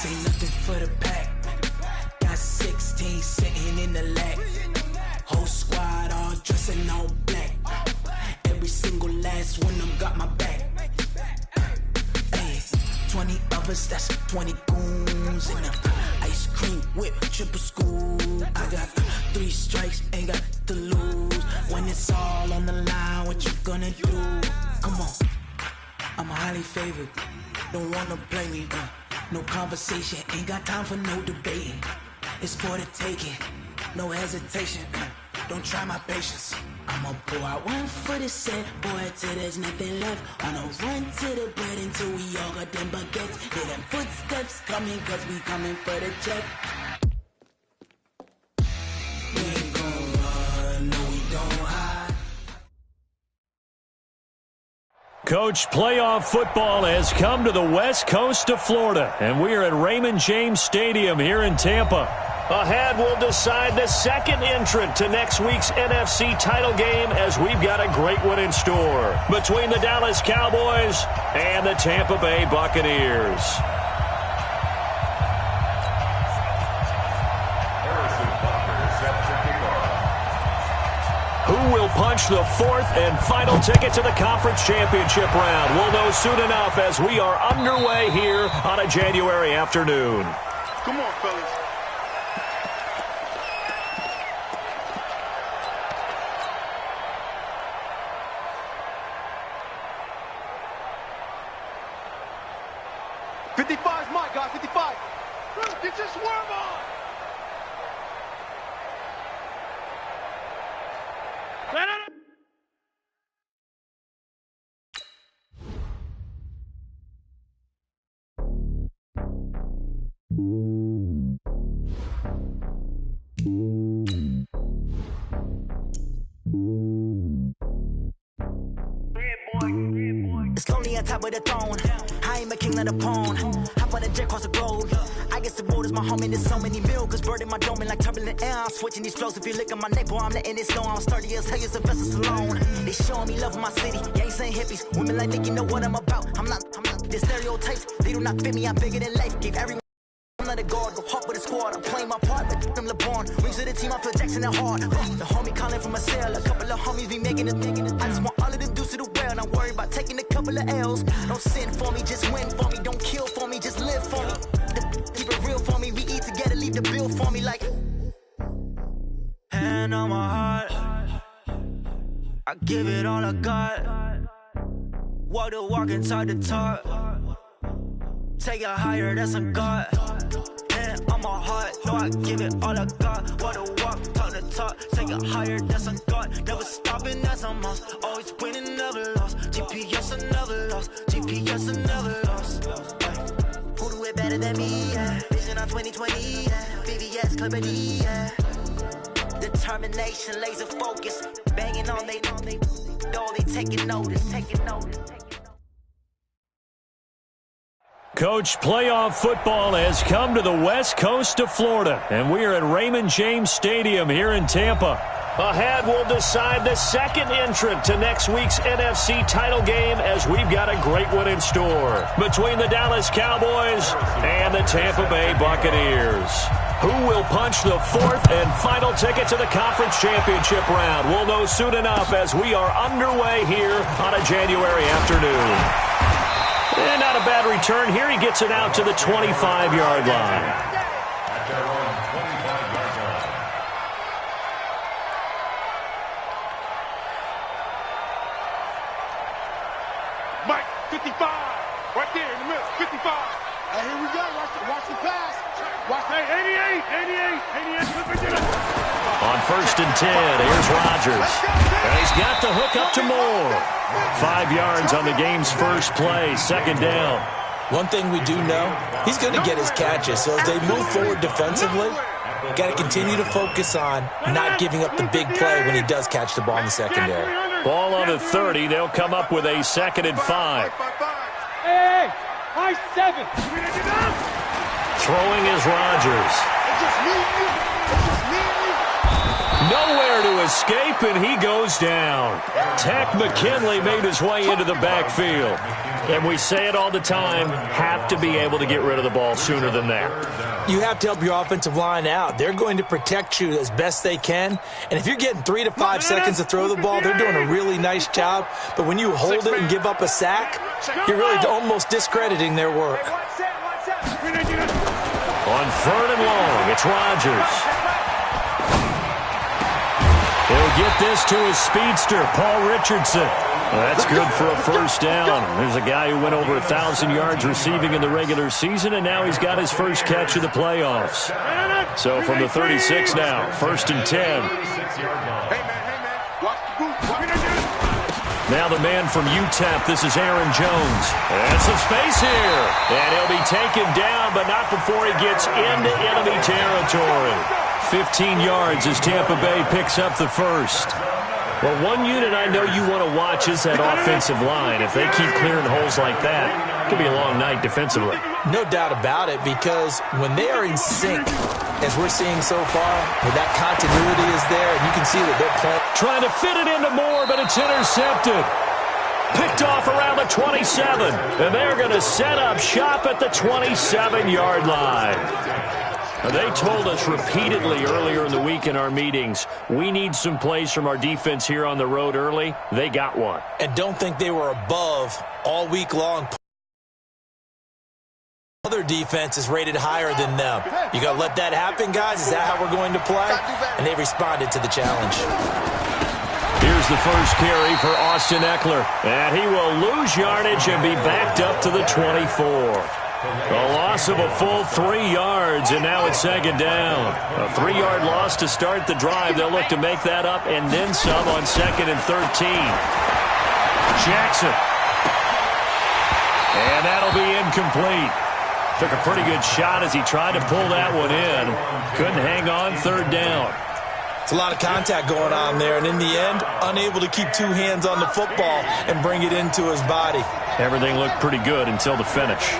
This ain't nothing for the pack. Got 16 sitting in the lag. Whole squad all dressing all black. Every single last one of them got my back. Hey, 20 of us, that's 20 goons in the ice cream whip, triple scoop. I got 3 strikes, ain't got to lose. When it's all on the line, what you gonna do? Come on, I'm highly favored. Don't wanna play me, no conversation, ain't got time for no debating. It's for the taking, no hesitation. Don't try my patience. I'ma pour out one for the set, boy, till there's nothing left. On a run to the bread until we all got them baguettes. Hear them footsteps coming, cause we coming for the check. We ain't gon' run, no we don't hide. Coach, playoff football has come to the west coast of Florida, and we are at Raymond James Stadium here in Tampa. Ahead, we'll decide the second entrant to next week's NFC title game, as we've got a great one in store between the Dallas Cowboys and the Tampa Bay Buccaneers. Who will punch the fourth and final ticket to the conference championship round? We'll know soon enough as we are underway here on a January afternoon. Come on, fellas. My God, 55. Get your swerve on. It's lonely on top of the throne. I ain't a king of the pawn. Hop on a jet across the globe. I guess the road is my home and there's so many milk. Bird in my dome and like turbulent air. I'm switching these flows. If you look at my neck, boy, I'm letting it slow. I'm sturdy as hell as Sylvester Stallone. They showing me love in my city. Gangs and hippies. Women like Nick, you know what I'm about. I'm not the stereotypes. They do not fit me. I'm bigger than life. Give every I'm not a guard, go hard with a squad. I'm playing my part, but I'm LeBron. Rings to the team, I feel Jackson and hard. The homie calling from a cell. A couple of homies be making it. I just want all of them dudes to the well. Not worry about taking a couple of L's. Don't sin for me, just win for me. Don't kill for me, just live for me. Keep it real for me. We eat together, leave the bill for me like. Hand on my heart, I give it all I got. Walk the walk and talk the talk. Take it higher, that's a God. Hand on my heart, no, I give it all I got. Walk the walk, talk the talk. Take it higher, that's a God. Never stopping, that's a must. Always winning, never lost. GPS, I never lost. GPS, I never lost. Who do it better than me? Yeah. Vision on 2020. Yeah. VVS, Clarity. Yeah. Determination, laser focus. Banging on they door, they taking notice. Coach, playoff football has come to the west coast of Florida, and we are at Raymond James Stadium here in Tampa. Ahead, we'll decide the second entrant to next week's NFC title game, as we've got a great one in store between the Dallas Cowboys and the Tampa Bay Buccaneers. Who will punch the fourth and final ticket to the conference championship round? We'll know soon enough as we are underway here on a January afternoon. And not a bad return here. He gets it out to the 25-yard line. Mike, 55. Right there in the middle, 55. And here we go. Watch the pass. Watch that. 88. On 1st and 10, here's Rodgers. And he's got the hook up to Moore. 5 yards on the game's first play, second down. One thing we do know, he's going to get his catches. So as they move forward defensively, got to continue to focus on not giving up the big play when he does catch the ball in the secondary. Ball on the 30. They'll come up with a 2nd and 5. Hey, high 7. Throwing is Rodgers. It's just me and you. Nowhere to escape, and he goes down. Tech McKinley made his way into the backfield. And we say it all the time, have to be able to get rid of the ball sooner than that. You have to help your offensive line out. They're going to protect you as best they can. And if you're getting 3 to 5 seconds to throw the ball, they're doing a really nice job. But when you hold it and give up a sack, you're really almost discrediting their work. On 3rd and long, it's Rodgers. He'll get this to his speedster, Paul Richardson. That's good for a first down. There's a guy who went over 1,000 yards receiving in the regular season, and now he's got his first catch of the playoffs. So from the 36 now, 1st and 10. Now the man from UTEP, this is Aaron Jones. And some space here. And he'll be taken down, but not before he gets into enemy territory. 15 yards as Tampa Bay picks up the first. Well, one unit I know you want to watch is that offensive line. If they keep clearing holes like that, it could be a long night defensively. No doubt about it, because when they are in sync, as we're seeing so far, where that continuity is there, and you can see that they're playing. Trying to fit it into Moore, but it's intercepted. Picked off around the 27, and they're going to set up shop at the 27-yard line. They told us repeatedly earlier in the week in our meetings, we need some plays from our defense here on the road early. They got one. And don't think they were above all week long. Other defense is rated higher than them. You got to let that happen, guys? Is that how we're going to play? And they responded to the challenge. Here's the first carry for Austin Eckler. And he will lose yardage and be backed up to the 24. A loss of a full 3 yards, and now it's 2nd down. A 3-yard loss to start the drive. They'll look to make that up and then some on 2nd and 13. Jackson. And that'll be incomplete. Took a pretty good shot as he tried to pull that one in. Couldn't hang on 3rd down. It's a lot of contact going on there, and in the end, unable to keep 2 hands on the football and bring it into his body. Everything looked pretty good until the finish.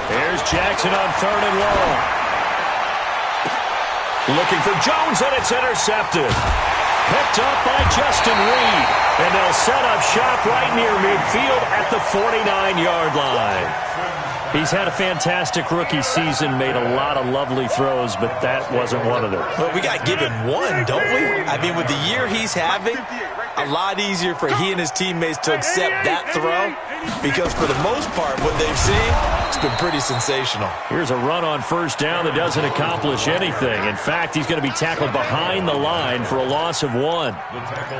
Here's Jackson on 3rd and long. Looking for Jones, and it's intercepted. Picked up by Justin Reed. And they'll set up shop right near midfield at the 49-yard line. He's had a fantastic rookie season, made a lot of lovely throws, but that wasn't one of them. Well, we got to give him one, don't we? I mean, with the year he's having, a lot easier for he and his teammates to accept that throw, because for the most part, what they've seen, it's been pretty sensational. Here's a run on 1st down that doesn't accomplish anything. In fact, he's going to be tackled behind the line for a loss of 1.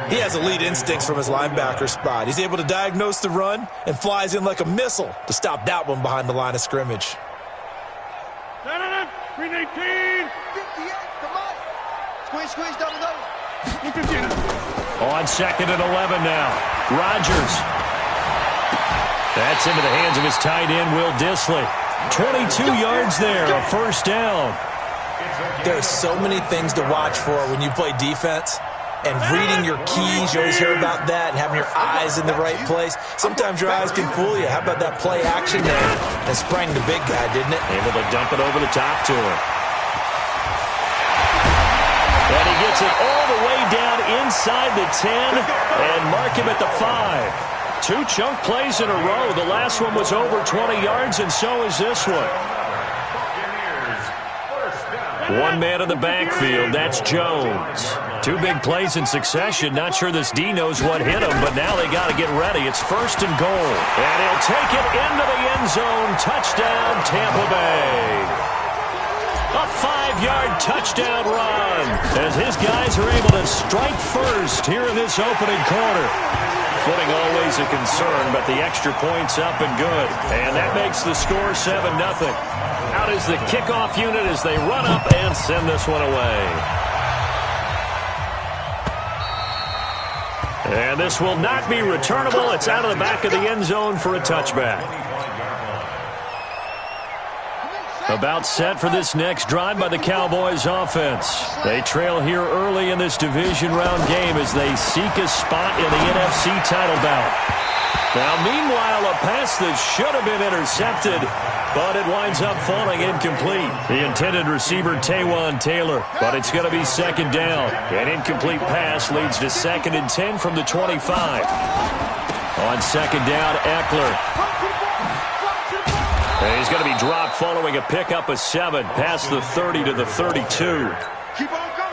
He has elite instincts from his linebacker spot. He's able to diagnose the run and flies in like a missile to stop that one behind the line of scrimmage. 319. Come on. Squeeze, double. On 2nd and 11 now. Rodgers. That's into the hands of his tight end, Will Dissly. 22 yards there, a 1st down. There are so many things to watch for when you play defense. And reading your keys, you always hear about that, and having your eyes in the right place. Sometimes your eyes can fool you. How about that play action there? And sprang the big guy, didn't it? Able to dump it over the top to him. And he gets it all the way down inside the 10 and mark him at the 5. 2 chunk plays in a row. The last one was over 20 yards, and so is this one. 1 man in the backfield, that's Jones. 2 big plays in succession. Not sure this D knows what hit him, but now they got to get ready. It's 1st and goal. And he'll take it into the end zone. Touchdown, Tampa Bay. A 5-yard touchdown run as his guys are able to strike first here in this opening quarter. Footing always a concern, but the extra point's up and good. And that makes the score 7-0. Out is the kickoff unit as they run up and send this one away. And this will not be returnable. It's out of the back of the end zone for a touchback. About set for this next drive by the Cowboys offense. They trail here early in this division round game as they seek a spot in the NFC title bout. Now, meanwhile, a pass that should have been intercepted, but it winds up falling incomplete. The intended receiver, Taywan Taylor, but it's going to be second down. An incomplete pass leads to 2nd and 10 from the 25. On second down, Eckler. And he's going to be dropped following a pickup of 7, past the 30 to the 32.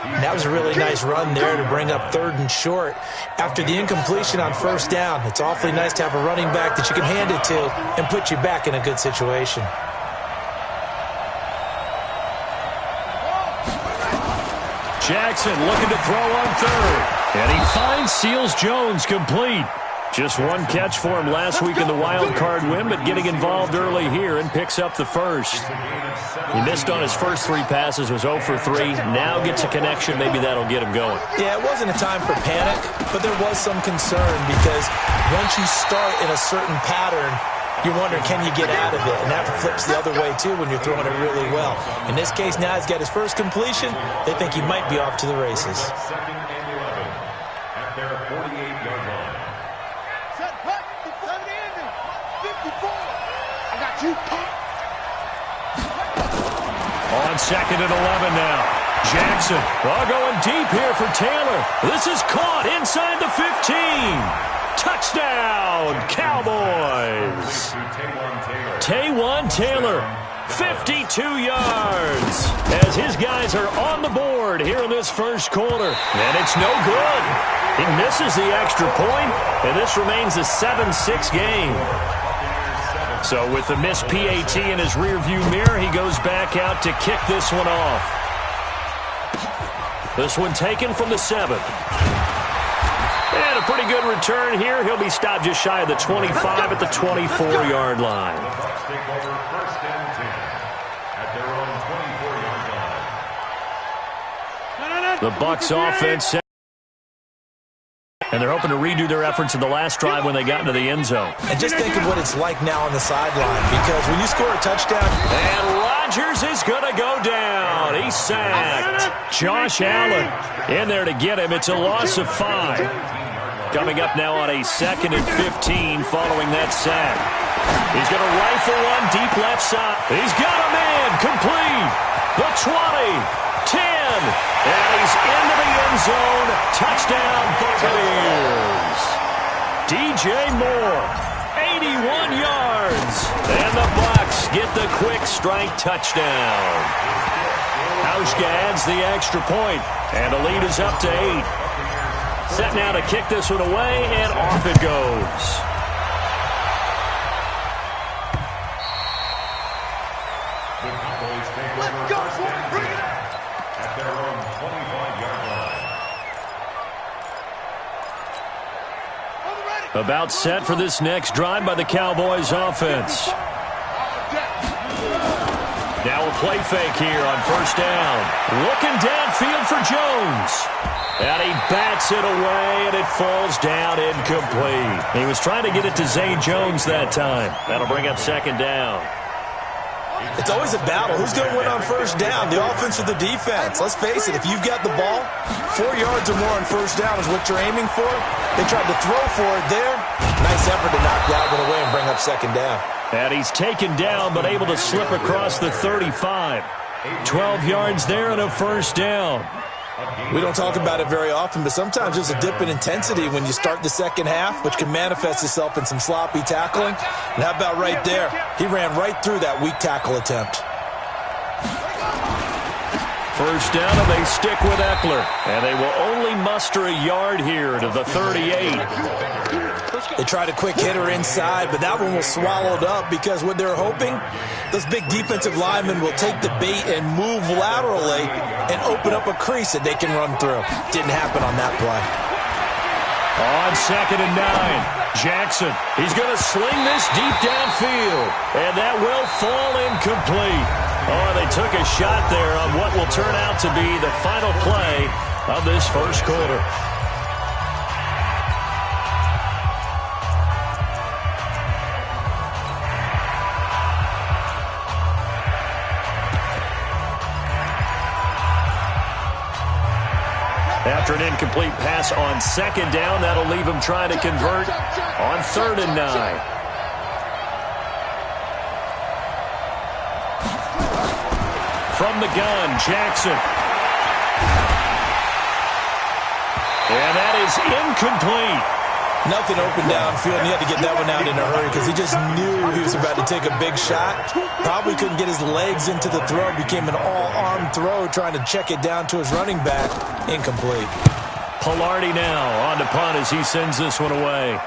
That was a really nice run there to bring up 3rd and short. After the incompletion on first down, it's awfully nice to have a running back that you can hand it to and put you back in a good situation. Jackson looking to throw on 3rd. And he finds Seals-Jones complete. Just one catch for him last week in the wild card win, but getting involved early here and picks up the first. He missed on his first 3 passes, was 0 for 3. Now gets a connection. Maybe that'll get him going. Yeah, it wasn't a time for panic, but there was some concern because once you start in a certain pattern, you're wondering, can you get out of it? And that flips the other way, too, when you're throwing it really well. In this case, now he's got his first completion. They think he might be off to the races. On 2nd and 11 now. Jackson going deep here for Taylor. This is caught inside the 15. Touchdown, Cowboys. Taywan Taylor, 52 yards, as his guys are on the board here in this first quarter. And it's no good. He misses the extra point, and this remains a 7-6 game. So with the missed PAT in his rearview mirror, he goes back out to kick this one off. This one taken from the 7. And a pretty good return here. He'll be stopped just shy of the 25 at the 24-yard line. The Bucs offense, and they're hoping to redo their efforts in the last drive when they got into the end zone. And just think of what it's like now on the sideline, because when you score a touchdown... And Rodgers is going to go down. He's sacked. Josh Allen in there to get him. It's a loss of 5. Coming up now on a 2nd and 15 following that sack. He's going to rifle one deep left side. He's got a man complete. The 20, 10, and he's into the end zone. Touchdown, Buccaneers. DJ Moore, 81 yards. And the Bucs get the quick strike touchdown. Hauschka adds the extra point, and the lead is up to 8. Set now to kick this one away, and off it goes. The Cowboys take over first and 10 at their own 25-yard line. About set for this next drive by the Cowboys offense. Now a play fake here on first down. Looking downfield for Jones. And he bats it away, and it falls down incomplete. He was trying to get it to Zay Jones that time. That'll bring up second down. It's always a battle. Who's going to win on first down, the offense or the defense? Let's face it, if you've got the ball, 4 yards or more on first down is what you're aiming for. They tried to throw for it there. Nice effort to knock that one away and bring up second down. And he's taken down, but able to slip across the 35. 12 yards there and a first down. We don't talk about it very often, but sometimes there's a dip in intensity when you start the second half, which can manifest itself in some sloppy tackling. And how about right there? He ran right through that weak tackle attempt. First down, and they stick with Eckler. And they will only muster a yard here to the 38. They tried a quick hitter inside, but that one was swallowed up because what they're hoping, those big defensive linemen will take the bait and move laterally and open up a crease that they can run through. Didn't happen on that play. On second and 9, Jackson. He's going to sling this deep downfield, and that will fall incomplete. Oh, they took a shot there on what will turn out to be the final play of this first quarter. At After an incomplete pass on second down, that'll leave him trying to convert on 3rd and 9. From the gun, Jackson. And that is incomplete. Nothing open downfield, and he had to get that one out in a hurry because he just knew he was about to take a big shot. Probably couldn't get his legs into the throw. Became an all-arm throw trying to check it down to his running back. Incomplete. Pilardi now on to punt as he sends this one away.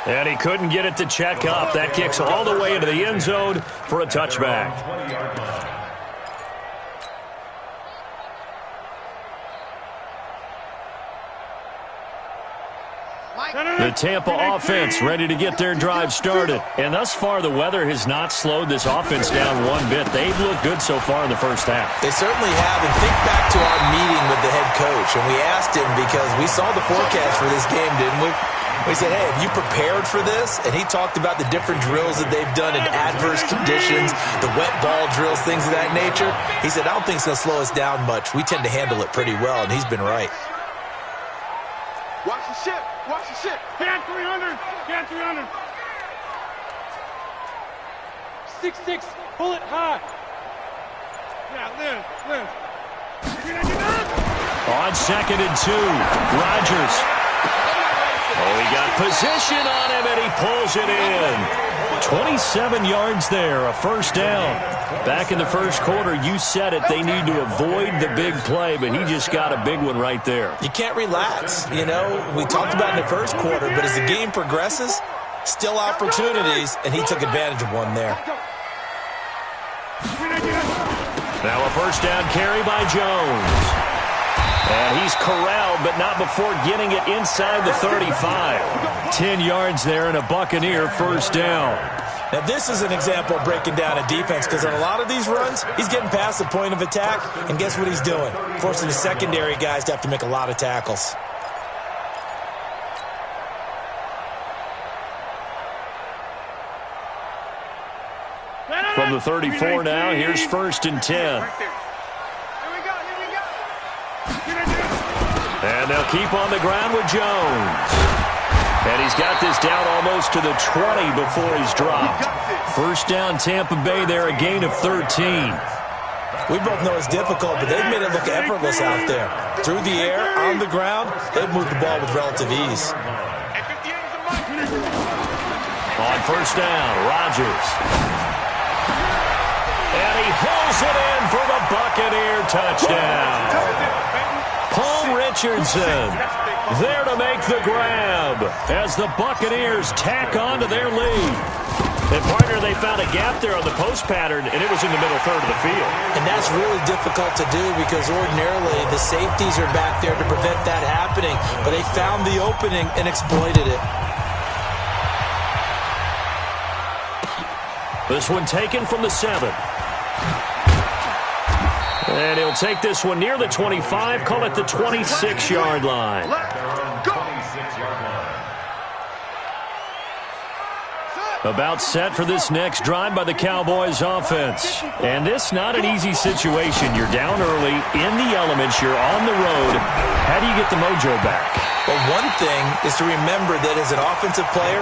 And he couldn't get it to check up. That kicks all the way into the end zone for a touchback. The Tampa offense ready to get their drive started. And thus far, the weather has not slowed this offense down one bit. They've looked good so far in the first half. They certainly have. And think back to our meeting with the head coach. And we asked him because we saw the forecast for this game, didn't we? We said, hey, have you prepared for this? And he talked about the different drills that they've done in adverse conditions, the wet ball drills, things of that nature. He said, I don't think it's going to slow us down much. We tend to handle it pretty well, and he's been right. Watch the ship. Watch the ship. Can 300. Can 300. 6-6. Pull it high. Yeah, live. On 2nd and 2, Rodgers. Oh, he got position on him, and he pulls it in. 27 yards there, a first down. Back in the first quarter, you said it, they need to avoid the big play, but he just got a big one right there. You can't relax. You know, we talked about in the first quarter, but as the game progresses, still opportunities, and he took advantage of one there. Now a first down carry by Jones. And he's corralled, but not before getting it inside the 35. 10 yards there and a Buccaneer first down. Now, this is an example of breaking down a defense because on a lot of these runs, he's getting past the point of attack, and guess what he's doing? Forcing the secondary guys to have to make a lot of tackles. From the 34 now, here's 1st and 10. And they'll keep on the ground with Jones. And he's got this down almost to the 20 before he's dropped. First down, Tampa Bay there, a gain of 13. We both know it's difficult, but they've made it look effortless out there. Through the air, on the ground, they've moved the ball with relative ease. On first down, Rodgers. And he pulls it in for the Buccaneer touchdown. Paul Richardson there to make the grab as the Buccaneers tack on to their lead. And, partner, they found a gap there on the post pattern, and it was in the middle third of the field. And that's really difficult to do because ordinarily the safeties are back there to prevent that happening. But they found the opening and exploited it. This one taken from the 7. And he'll take this one near the 25, call it the 26-yard line. About set for this next drive by the Cowboys offense. And this not an easy situation. You're down early, in the elements, you're on the road. How do you get the mojo back? Well, one thing is to remember that as an offensive player,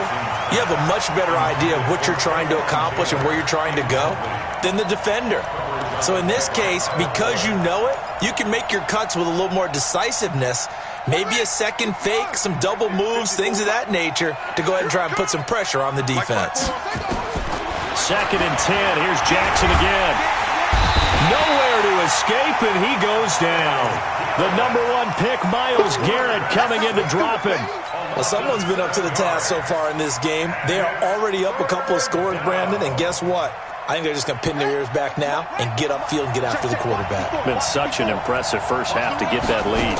you have a much better idea of what you're trying to accomplish and where you're trying to go than the defender. So in this case, because you know it, you can make your cuts with a little more decisiveness. Maybe a second fake, some double moves, things of that nature to go ahead and try and put some pressure on the defense. 2nd and 10. Here's Jackson again. Nowhere to escape, and he goes down. The number 1 pick, Myles Garrett, coming in to drop him. Well, someone's been up to the task so far in this game. They are already up a couple of scores, Brandon, and guess what? I think they're just going to pin their ears back now and get upfield and get after the quarterback. Been such an impressive first half to get that lead.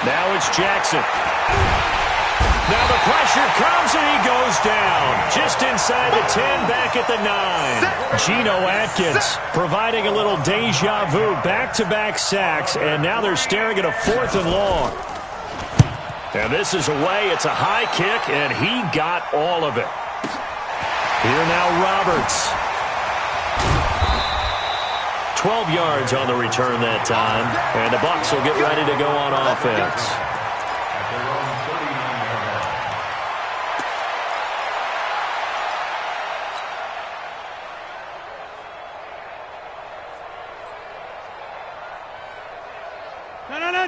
Now it's Jackson. Now the pressure comes and he goes down. Just inside the 10, back at the 9. Geno Atkins providing a little deja vu. Back-to-back sacks, and now they're staring at a 4th and long. And this is away. It's a high kick, and he got all of it. Here now Roberts. 12 yards on the return that time. And the Bucs will get ready to go on offense.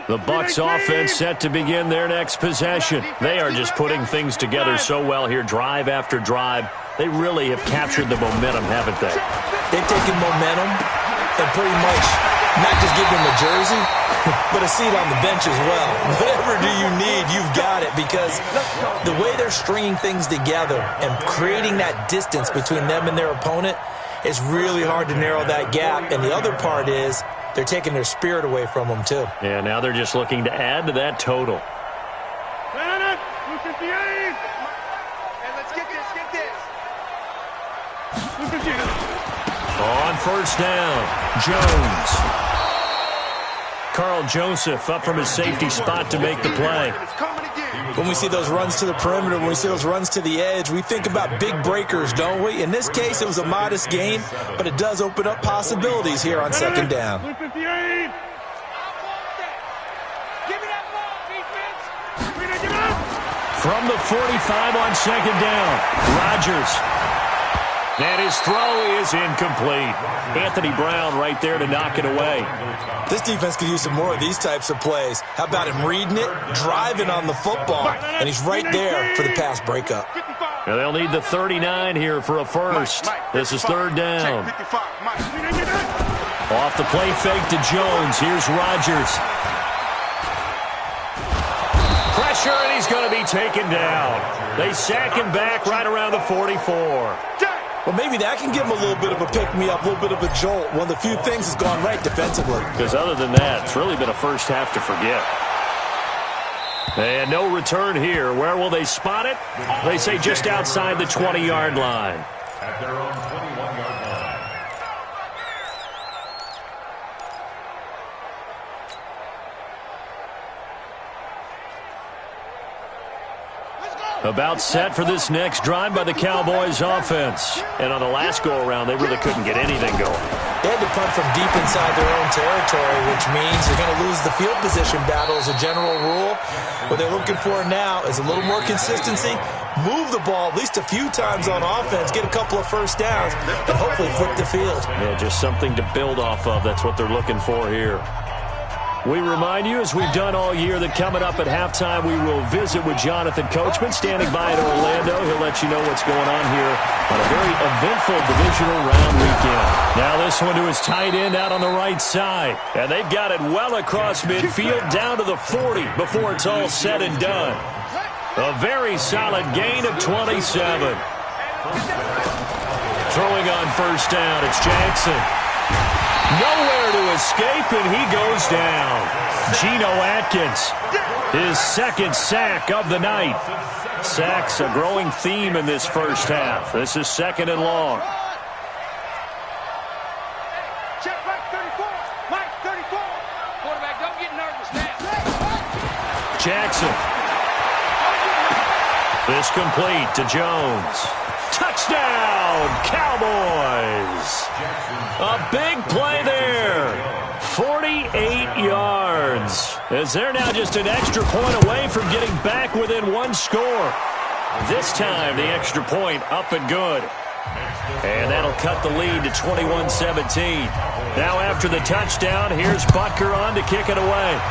The Bucs offense set to begin their next possession. They are just putting things together so well here, drive after drive. They really have captured the momentum, haven't they? They've taken momentum and pretty much not just give them a jersey, but a seat on the bench as well. Whatever do you need, you've got it, because the way they're stringing things together and creating that distance between them and their opponent, it's really hard to narrow that gap. And the other part is they're taking their spirit away from them, too. Yeah, now they're just looking to add to that total. On first down, Jones. Carl Joseph up from his safety spot to make the play. When we see those runs to the perimeter, when we see those runs to the edge, we think about big breakers, don't we? In this case, it was a modest gain, but it does open up possibilities here on second down. From the 45 on second down, Rodgers. And his throw is incomplete. Anthony Brown right there to knock it away. This defense could use some more of these types of plays. How about him reading it, driving on the football, and he's right there for the pass breakup. Now they'll need the 39 here for a first. This is third down. Off the play fake to Jones. Here's Rodgers. Pressure, and he's going to be taken down. They sack him back right around the 44. Well, maybe that can give him a little bit of a pick-me-up, a little bit of a jolt. One of the few things that's gone right defensively. Because other than that, it's really been a first half to forget. And no return here. Where will they spot it? They say just outside the 20-yard line. At their own 21-yard line. About set for this next drive by the Cowboys offense. And on the last go-around, they really couldn't get anything going. They had to punt from deep inside their own territory, which means they're going to lose the field position battle as a general rule. What they're looking for now is a little more consistency, move the ball at least a few times on offense, get a couple of first downs, and hopefully flip the field. Yeah, just something to build off of. That's what they're looking for here. We remind you, as we've done all year, that coming up at halftime, we will visit with Jonathan Coachman, standing by in Orlando. He'll let you know what's going on here on a very eventful divisional round weekend. Now this one to his tight end out on the right side. And they've got it well across midfield down to the 40 before it's all said and done. A very solid gain of 27. Throwing on first down, it's Jackson. Nowhere to escape, and he goes down. Geno Atkins, his second sack of the night. Sacks a growing theme in this first half. This is second and long. Check Mike 34. Mike 34. Quarterback, don't get nervous now. Jackson. This complete to Jones. Touchdown, Cowboys. A big play there. 48 yards. As they're now just an extra point away from getting back within one score. This time, the extra point up and good. And that'll cut the lead to 21-17. Now after the touchdown, here's Butker on to kick it away.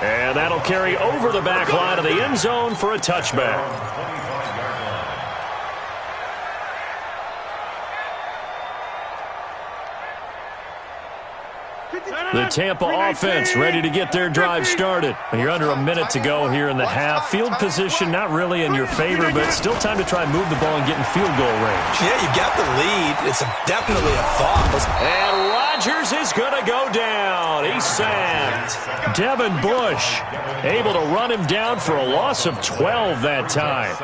And that'll carry over the back line of the end zone for a touchback. The Tampa offense ready to get their drive started. You're under a minute to go here in the half. Field position not really in your favor, but still time to try and move the ball and get in field goal range. Yeah, you got the lead. It's definitely a thought. And Rodgers is going to go down. He's sacked. Devin Bush able to run him down for a loss of 12 that time.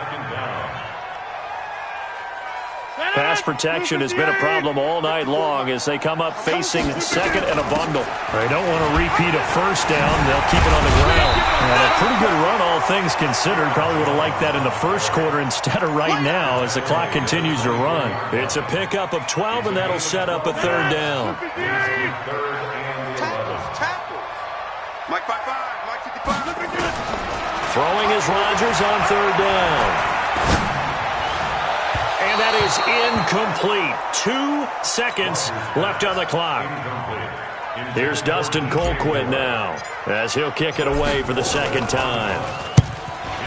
Pass pass protection has been a problem all night long as they come up facing second and a bundle. They don't want to repeat a first down. They'll keep it on the ground. And a pretty good run, all things considered. Probably would have liked that in the first quarter instead of right now as the clock continues to run. It's a pickup of 12, and that'll set up a third down. Mike 5-5, Mike 55. Throwing is Rodgers on third down. And that is incomplete. 2 seconds left on the clock. Here's Dustin Colquitt now as he'll kick it away for the second time.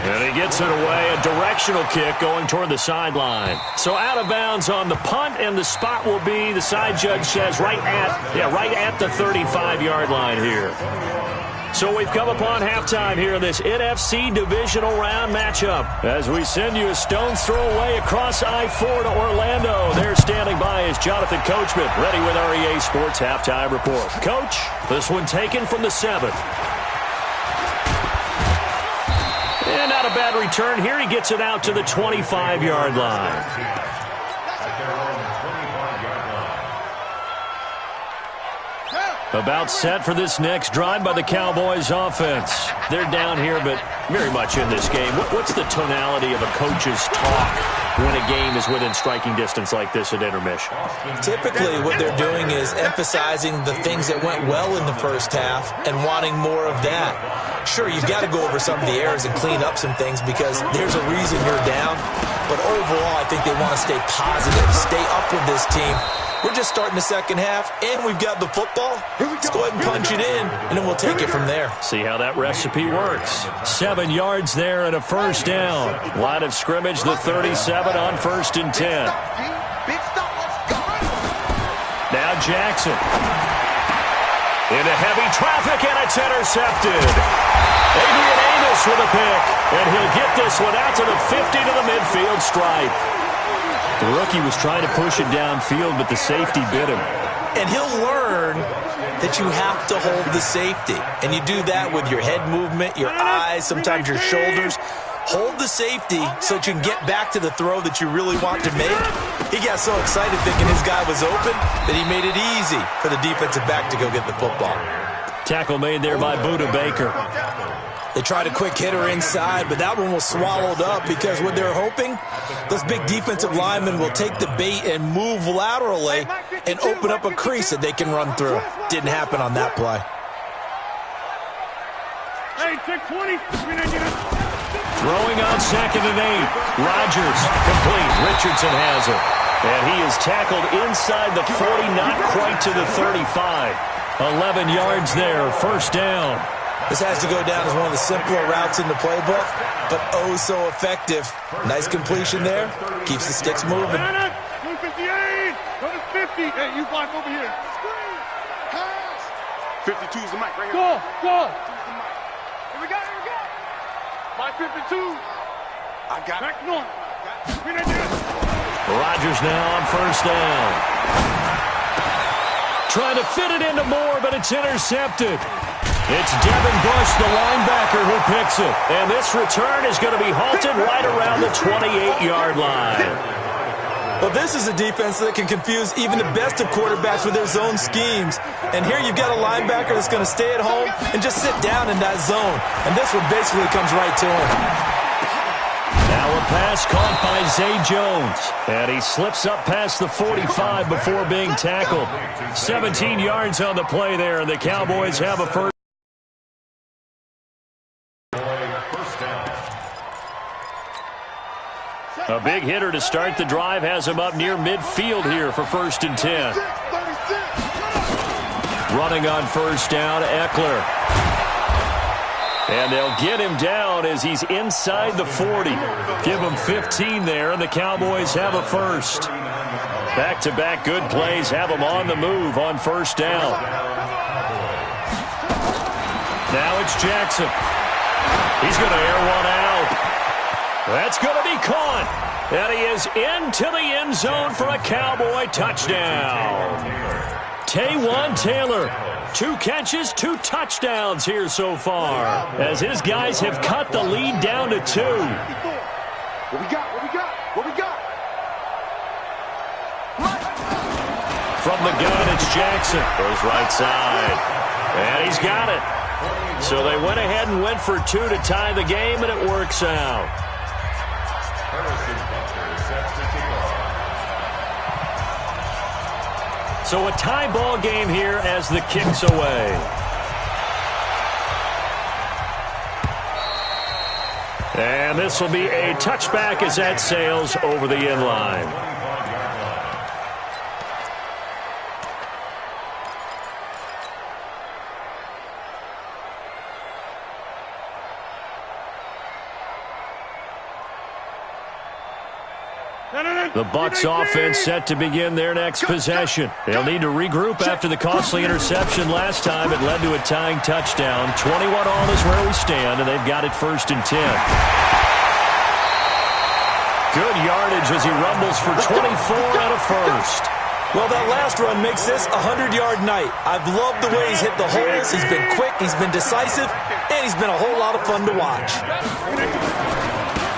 And he gets it away, a directional kick going toward the sideline. So out of bounds on the punt, and the spot will be, the side judge says, right at the 35-yard line here. So we've come upon halftime here in this NFC divisional round matchup. As we send you a stone's throw away across I-4 to Orlando. There standing by is Jonathan Coachman, ready with our EA Sports Halftime Report. Coach, this one taken from the 7. And not a bad return here. He gets it out to the 25-yard line. About set for this next drive by the Cowboys offense. They're down here, but very much in this game. What's the tonality of a coach's talk when a game is within striking distance like this at intermission? Typically, what they're doing is emphasizing the things that went well in the first half and wanting more of that. Sure, you've got to go over some of the errors and clean up some things because there's a reason you're down. But overall, I think they want to stay positive, stay up with this team. We're just starting the second half, and we've got the football. Let's go ahead and punch it in, and then we'll take it from there. See how that recipe works. 7 yards there and a first down. Line of scrimmage, the 37 on 1st and 10. Now Jackson. Into heavy traffic, and it's intercepted. Adrian Amos with a pick, and he'll get this one out to the 50 to the midfield stripe. The rookie was trying to push it downfield, but the safety bit him. And he'll learn that you have to hold the safety. And you do that with your head movement, your eyes, sometimes your shoulders. Hold the safety so that you can get back to the throw that you really want to make. He got so excited thinking his guy was open that he made it easy for the defensive back to go get the football. Tackle made there by Budda Baker. They tried a quick hitter inside, but that one was swallowed up because what they're hoping, those big defensive linemen will take the bait and move laterally and open up a crease that they can run through. Didn't happen on that play. Hey, check 20. Throwing on 2nd and 8. Rodgers complete. Richardson has it. And he is tackled inside the 40, not quite to the 35. 11 yards there, first down. This has to go down as one of the simpler routes in the playbook, but oh so effective. Nice completion there. Keeps the sticks moving. 258. Go to 50. Hey, you block over here. 52 is the mic right here. Go. Here we go. My 52. I got it. Back north. Rodgers now on first down. Trying to fit it into Moore, but it's intercepted. It's Devin Bush, the linebacker, who picks it. And this return is going to be halted right around the 28-yard line. Well, this is a defense that can confuse even the best of quarterbacks with their zone schemes. And here you've got a linebacker that's going to stay at home and just sit down in that zone. And this one basically comes right to him. Now a pass caught by Zay Jones. And he slips up past the 45 before being tackled. 17 yards on the play there, and the Cowboys have a first. A big hitter to start the drive has him up near midfield here for 1st and 10. Running on first down, Eckler. And they'll get him down as he's inside the 40. Give him 15 there, and the Cowboys have a first. Back-to-back good plays have him on the move on first down. Now it's Jackson. He's going to air one out. That's going to be caught. And he is into the end zone for a Cowboy touchdown. Taywan Taylor, 2 catches, 2 touchdowns here so far, as his guys have cut the lead down to 2. What we got? from the gun, it's Jackson. Goes right side. And he's got it. So they went ahead and went for two to tie the game, and it works out. So a tie ball game here as the kick's away. And this will be a touchback as that sails over the end line. The Bucs offense set to begin their next possession. They'll need to regroup after the costly interception last time. It led to a tying touchdown. 21 all is where we stand, and they've got it 1st and 10. Good yardage as he rumbles for 24 out of first. Well, that last run makes this a 100-yard night. I've loved the way he's hit the holes. He's been quick, he's been decisive, and he's been a whole lot of fun to watch.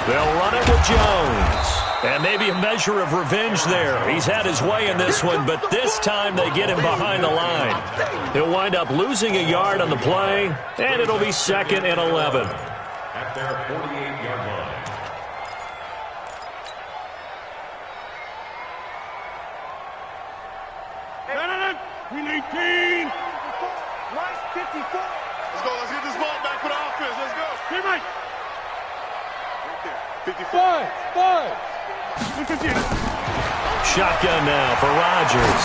They'll run it with Jones. And maybe a measure of revenge there. He's had his way in this one, but this time they get him behind the line. He'll wind up losing a yard on the play, and it'll be 2nd and 11. At their 48-yard line. Green 18. Right 54. Let's go. Let's get this ball back for the offense. Let's go. Team right. 55. 5. Shotgun now for Rodgers.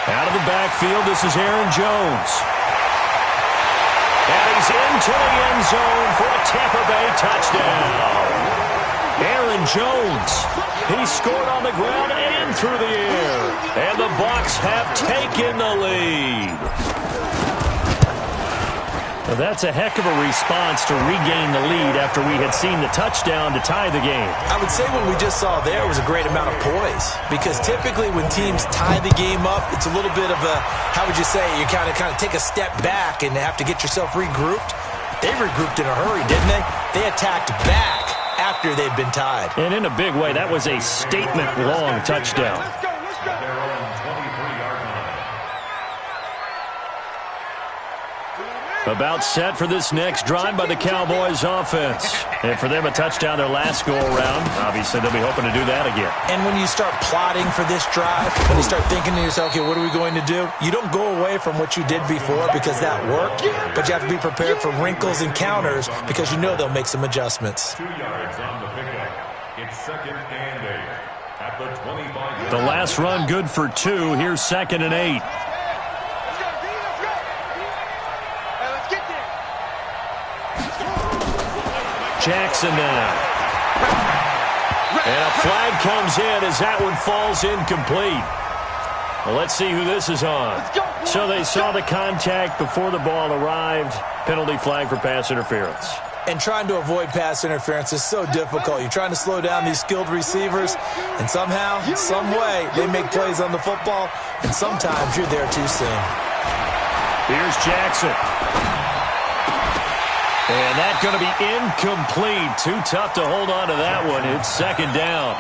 Out of the backfield, this is Aaron Jones. And he's into the end zone for a Tampa Bay touchdown. Aaron Jones, he scored on the ground and through the air. And the Bucs have taken the lead. Well, that's a heck of a response to regain the lead after we had seen the touchdown to tie the game. I would say what we just saw there was a great amount of poise, because typically when teams tie the game up, it's a little bit of a, how would you say, you kind of take a step back and have to get yourself regrouped. They regrouped in a hurry, didn't they? They attacked back after they'd been tied. And in a big way, that was a statement-long touchdown. About set for this next drive by the Cowboys offense. And for them, a touchdown their last go-around. Obviously, they'll be hoping to do that again. And when you start plotting for this drive, when you start thinking to yourself, okay, what are we going to do? You don't go away from what you did before because that worked, but you have to be prepared for wrinkles and counters because you know they'll make some adjustments. 2 yards on the pickup. It's 2nd and 8 at the 25. The last run good for 2. Here's 2nd and 8. Jackson now. And a flag comes in as that one falls incomplete. Well, let's see who this is on. So they saw the contact before the ball arrived. Penalty flag for pass interference. And trying to avoid pass interference is so difficult. You're trying to slow down these skilled receivers, and somehow, some way, they make plays on the football, and sometimes you're there too soon. Here's Jackson. And that's going to be incomplete. Too tough to hold on to that one. It's 2nd down.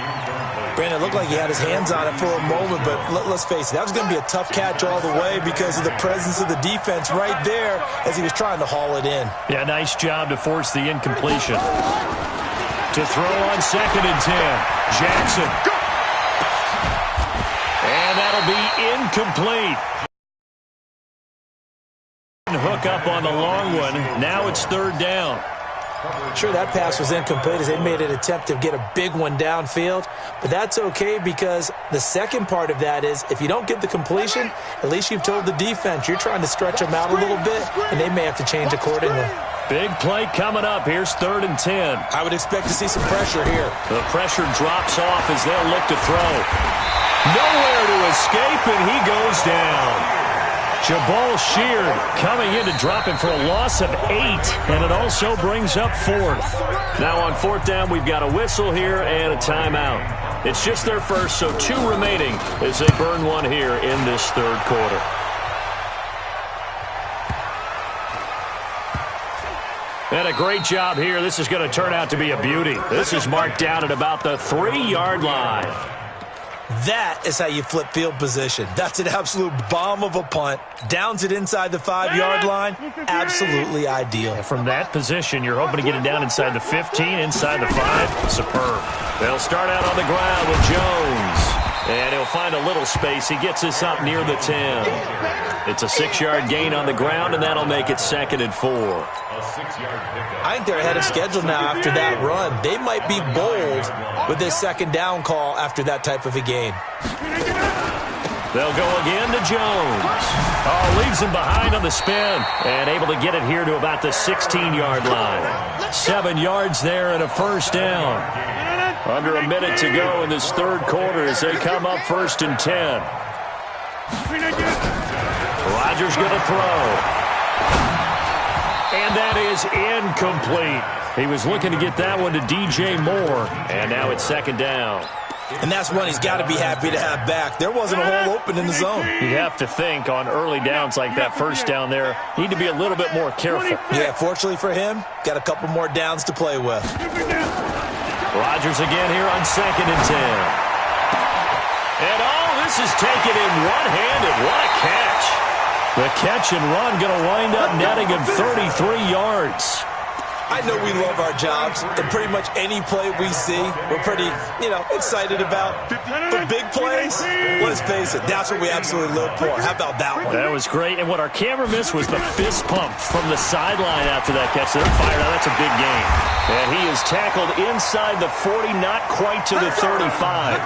Brandon, it looked like he had his hands on it for a moment, but let's face it, that was going to be a tough catch all the way because of the presence of the defense right there as he was trying to haul it in. Yeah, nice job to force the incompletion. To throw on 2nd and 10. Jackson. And that'll be incomplete. Hook up on the long one. Now it's 3rd down. Sure, that pass was incomplete as they made an attempt to get a big one downfield, but that's okay because the second part of that is if you don't get the completion, at least you've told the defense you're trying to stretch them out a little bit, and they may have to change accordingly. Big play coming up. Here's 3rd and 10. I would expect to see some pressure here. The pressure drops off as they'll look to throw. Nowhere to escape, and he goes down. Jabal Sheard coming in to drop him for a loss of 8, and it also brings up 4th. Now on 4th down, we've got a whistle here and a timeout. It's just their first, so 2 remaining as they burn one here in this 3rd quarter. And a great job here. This is going to turn out to be a beauty. This is marked down at about the 3-yard line. That is how you flip field position. That's an absolute bomb of a punt. Downs it inside the 5-yard line. Absolutely ideal. From that position, you're hoping to get it down inside the 15, inside the 5. Superb. They'll start out on the ground with Jones. And he'll find a little space. He gets us up near the 10. It's a 6-yard gain on the ground, and that'll make it 2nd and 4. I think they're ahead of schedule now after that run. They might be bold with this 2nd down call after that type of a gain. They'll go again to Jones. Oh, leaves him behind on the spin. And able to get it here to about the 16-yard line. 7 yards there and a 1st down. Under a minute to go in this 3rd quarter as they come up 1st and 10. Rodgers going to throw. And that is incomplete. He was looking to get that one to DJ Moore. And now it's 2nd down. And that's one he's got to be happy to have back. There wasn't a hole open in the zone. You'd have to think on early downs like that 1st down there, need to be a little bit more careful. Yeah, fortunately for him, got a couple more downs to play with. Rodgers again here on 2nd and 10. And this is taken in one-handed. What a catch. The catch and run going to wind up netting him 33 yards. I know we love our jobs, and pretty much any play we see, we're pretty, excited about. But big plays, let's face it, that's what we absolutely live for. How about that one? That was great, and what our camera missed was the fist pump from the sideline after that catch. They're fired out. That's a big gain. And he is tackled inside the 40, not quite to the 35.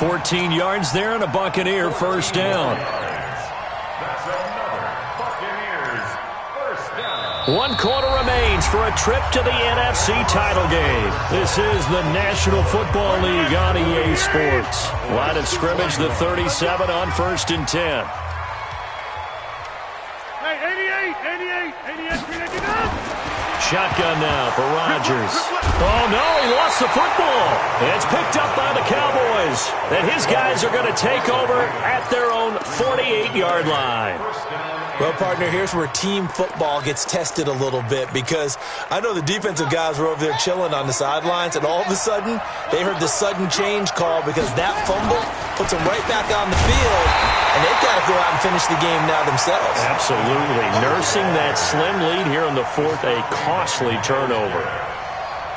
14 yards there, and a Buccaneer 1st down. 1 quarter remains for a trip to the NFC title game. This is the National Football League on EA Sports. Line of scrimmage, the 37 on 1st and 10. Hey, 88. Shotgun now for Rodgers. Oh, no, he lost the football. It's picked up by the Cowboys. And his guys are going to take over at their own 48-yard line. Well, partner, here's where team football gets tested a little bit, because I know the defensive guys were over there chilling on the sidelines, and all of a sudden, they heard the sudden change call because that fumble puts them right back on the field, and they've got to go out and finish the game now themselves. Absolutely. Nursing that slim lead here in the 4th, a costly turnover.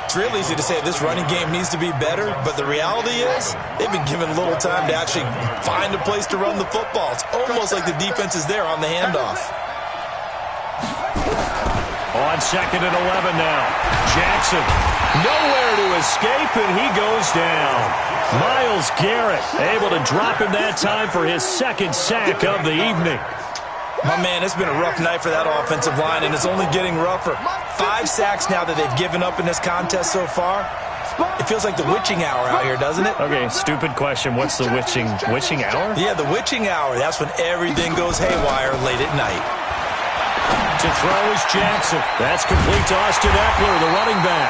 It's real easy to say this running game needs to be better, but the reality is they've been given little time to actually find a place to run the football. It's almost like the defense is there on the handoff. On 2nd and 11 now. Jackson nowhere to escape, and he goes down. Myles Garrett able to drop him that time for his 2nd sack of the evening. My man, it's been a rough night for that offensive line, and it's only getting rougher. 5 sacks now that they've given up in this contest so far. It feels like the witching hour out here, doesn't it? Okay, stupid question. What's the witching hour? Yeah, the witching hour. That's when everything goes haywire late at night. To throw is Jackson. That's complete to Austin Eckler, the running back.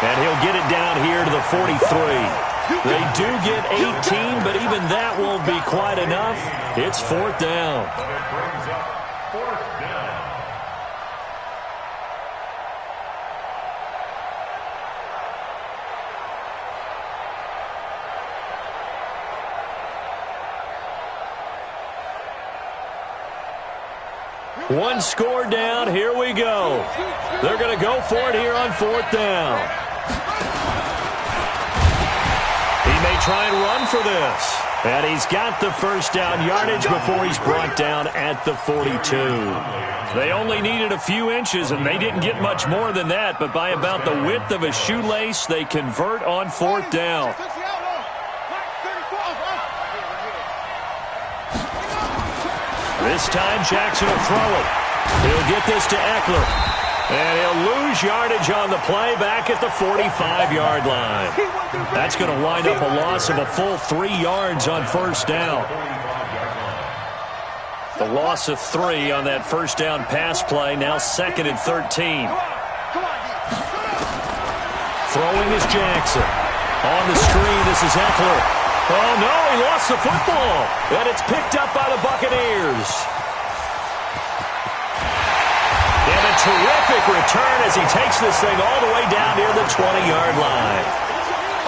And he'll get it down here to the 43. They do get 18, but even that won't be quite enough. It's 4th down. One score down. Here we go. They're going to go for it here on 4th down. He may try and run for this. And he's got the 1st down yardage before he's brought down at the 42. They only needed a few inches, and they didn't get much more than that. But by about the width of a shoelace, they convert on 4th down. This time, Jackson will throw it. He'll get this to Eckler. And he'll lose yardage on the play back at the 45-yard line. That's going to wind up a loss of a full 3 yards on 1st down. The loss of 3 on that 1st down pass play, now 2nd and 13. Throwing is Jackson. On the screen, this is Eckler. Oh, no, he lost the football. And it's picked up by the Buccaneers. And a terrific return as he takes this thing all the way down near the 20-yard line.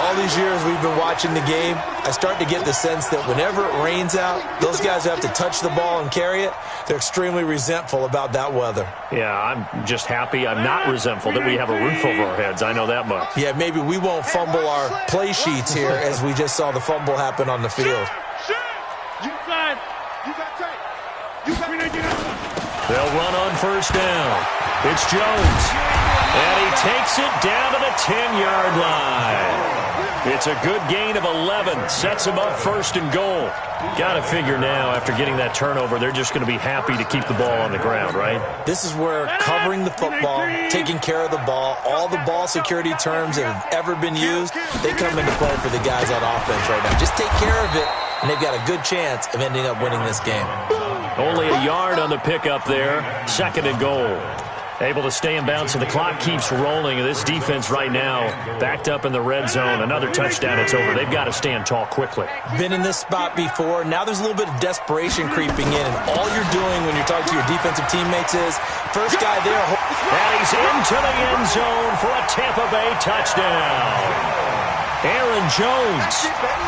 All all these years we've been watching the game, I start to get the sense that whenever it rains out, those guys who have to touch the ball and carry it, they're extremely resentful about that weather. Yeah, I'm just happy I'm not resentful that we have a roof over our heads. I know that much. Yeah, maybe we won't fumble our play sheets here as we just saw the fumble happen on the field. They'll run on first down. It's Jones. And he takes it down to the 10-yard line. It's a good gain of 11. Sets him up first and goal. Got to figure now, after getting that turnover, they're just going to be happy to keep the ball on the ground, right? This is where covering the football, taking care of the ball, all the ball security terms that have ever been used, they come into play for the guys on offense right now. Just take care of it, and they've got a good chance of ending up winning this game. Only a yard on the pickup there. Second and goal. Able to stay in bounds, so the clock keeps rolling. This defense right now backed up in the red zone. Another touchdown, it's over. They've got to stand tall quickly. Been in this spot before. Now there's a little bit of desperation creeping in, and all you're doing when you're talking to your defensive teammates is, first guy there. And he's into the end zone for a Tampa Bay touchdown. Aaron Jones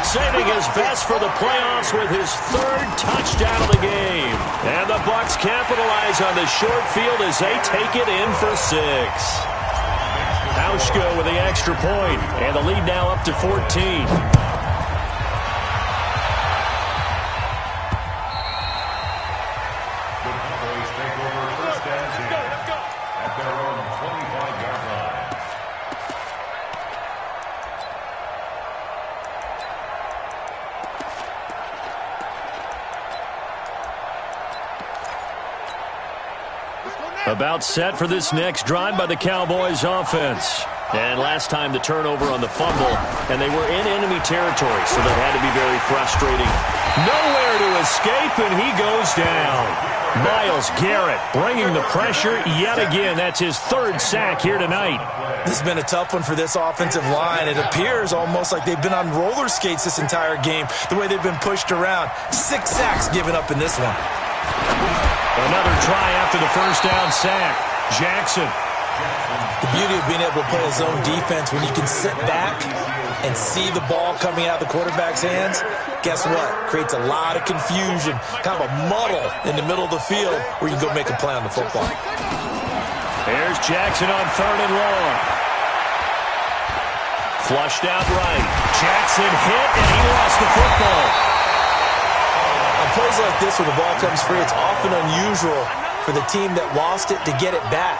saving his best for the playoffs with his third touchdown of the game. And the Bucs capitalize on the short field as they take it in for 6. Hauschka with the extra point, and the lead now up to 14. About set for this next drive by the Cowboys offense. And last time the turnover on the fumble, and they were in enemy territory, so that had to be very frustrating. Nowhere to escape, and he goes down. Myles Garrett bringing the pressure yet again. That's his third sack here tonight. This has been a tough one for this offensive line. It appears almost like they've been on roller skates this entire game, the way they've been pushed around. 6 sacks given up in this one. Another try after the first down sack. Jackson. The beauty of being able to play a zone defense when you can sit back and see the ball coming out of the quarterback's hands, guess what? Creates a lot of confusion, kind of a muddle in the middle of the field where you can go make a play on the football. There's Jackson on third and long. Flushed out right. Jackson hit, and he lost the football. On plays like this where the ball comes free, it's often unusual for the team that lost it to get it back,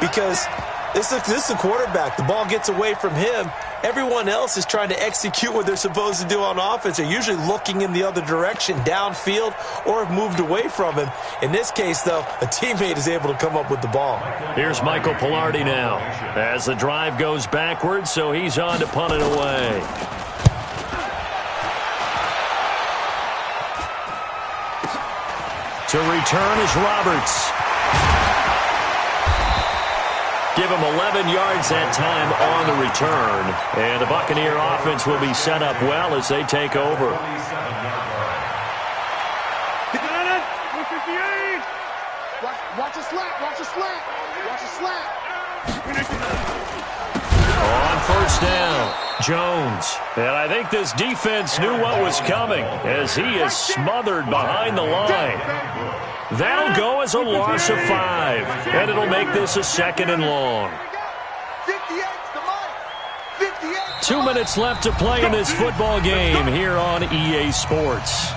because this is the quarterback. The ball gets away from him. Everyone else is trying to execute what they're supposed to do on offense. They're usually looking in the other direction, downfield, or have moved away from him. In this case, though, a teammate is able to come up with the ball. Here's Michael Pilardi now as the drive goes backwards, so he's on to punt it away. To return is Roberts. Give him 11 yards that time on the return. And the Buccaneer offense will be set up well as they take over. Watch a slant, watch a slant, watch a slant. On first down, Jones. And I think this defense knew what was coming as he is smothered behind the line. That'll go as a loss of 5, and it'll make this a second and long. 2 minutes left to play in this football game here on EA Sports.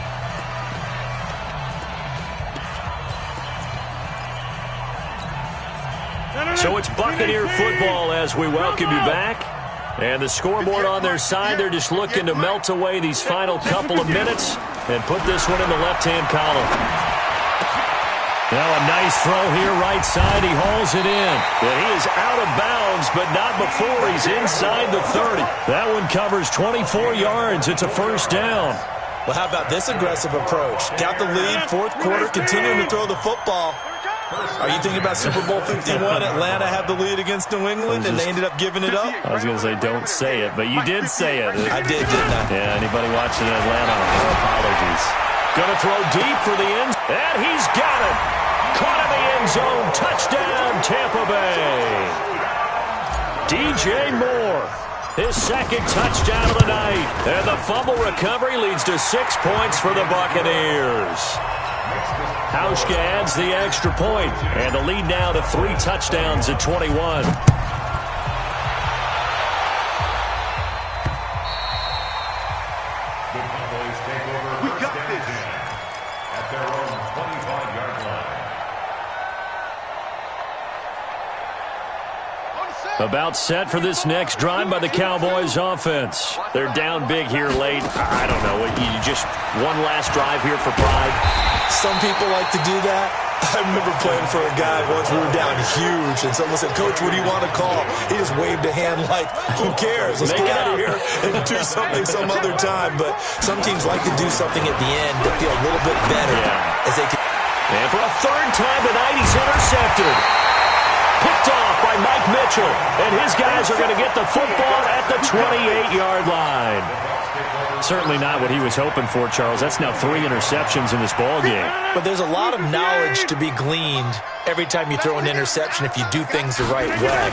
So it's Buccaneer football as we welcome you back. And the scoreboard on their side, they're just looking to melt away these final couple of minutes and put this one in the left-hand column. Now a nice throw here right side. He hauls it in. And he is out of bounds, but not before he's inside the 30. That one covers 24 yards. It's a first down. Well, how about this aggressive approach? Got the lead, fourth quarter, continuing to throw the football. Are you thinking about Super Bowl 51? Atlanta had the lead against New England, and they ended up giving it up? I was going to say, don't say it, but you did say it. I did, didn't I? Yeah, anybody watching Atlanta, no apologies. Going to throw deep for the end, and he's got it. Caught in the end zone. Touchdown, Tampa Bay. DJ Moore. his second touchdown of the night. And the fumble recovery leads to 6 points for the Buccaneers. Hauschka adds the extra point, and the lead now to 3 touchdowns at 21. The Cowboys take over first down at their own 25-yard line. About set for this next drive by the Cowboys offense. They're down big here late. I don't know. You just one last drive here for pride. Some people like to do that. I remember playing for a guy once. We were down huge, and someone said, "Coach, what do you want to call?" He just waved a hand like, "Who cares? Let's get out of here and do something some other time." But some teams like to do something at the end to feel a little bit better as they can. And for a third time tonight, he's intercepted. Picked off by Mike Mitchell, and his guys are going to get the football at the 28-yard line. Certainly not what he was hoping for, Charles. That's now 3 interceptions in this ball game. But there's a lot of knowledge to be gleaned every time you throw an interception if you do things the right way.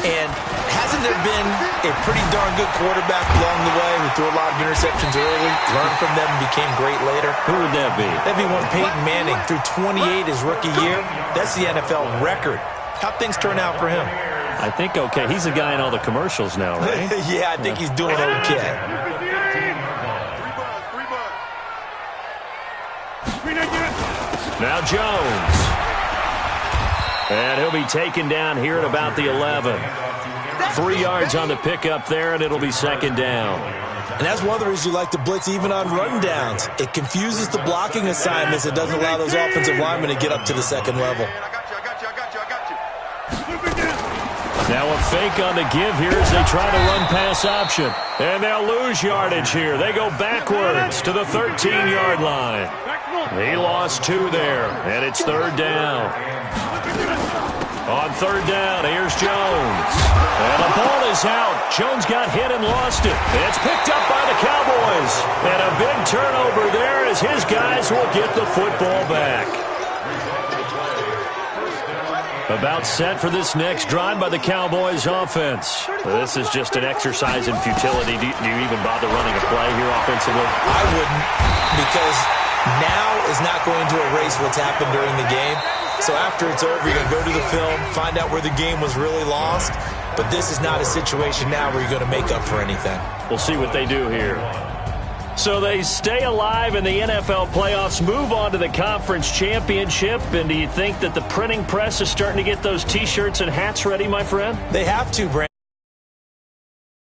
And hasn't there been a pretty darn good quarterback along the way who threw a lot of interceptions early, learned from them, and became great later? Who would that be? That'd be one Peyton Manning. Threw 28 his rookie year. That's the NFL record. How'd things turn out for him? I think okay. He's the guy in all the commercials now, right? Yeah, I think he's doing okay. Now Jones. And he'll be taken down here at about the 11. 3 yards on the pickup there, and it'll be second down. And that's one of the reasons you like to blitz even on rundowns. It confuses the blocking assignments. It doesn't allow those offensive linemen to get up to the second level. Now a fake on the give here as they try to run pass option. And they'll lose yardage here. They go backwards to the 13-yard line. He lost 2 there, and it's third down. On third down, here's Jones. And the ball is out. Jones got hit and lost it. It's picked up by the Cowboys. And a big turnover there as his guys will get the football back. About set for this next drive by the Cowboys offense. This is just an exercise in futility. Do you even bother running a play here offensively? I wouldn't, because now is not going to erase what's happened during the game. So after it's over, you're going to go to the film, find out where the game was really lost. But this is not a situation now where you're going to make up for anything. We'll see what they do here. So they stay alive in the NFL playoffs, move on to the conference championship. And do you think that the printing press is starting to get those T-shirts and hats ready, my friend? They have to, Brandon.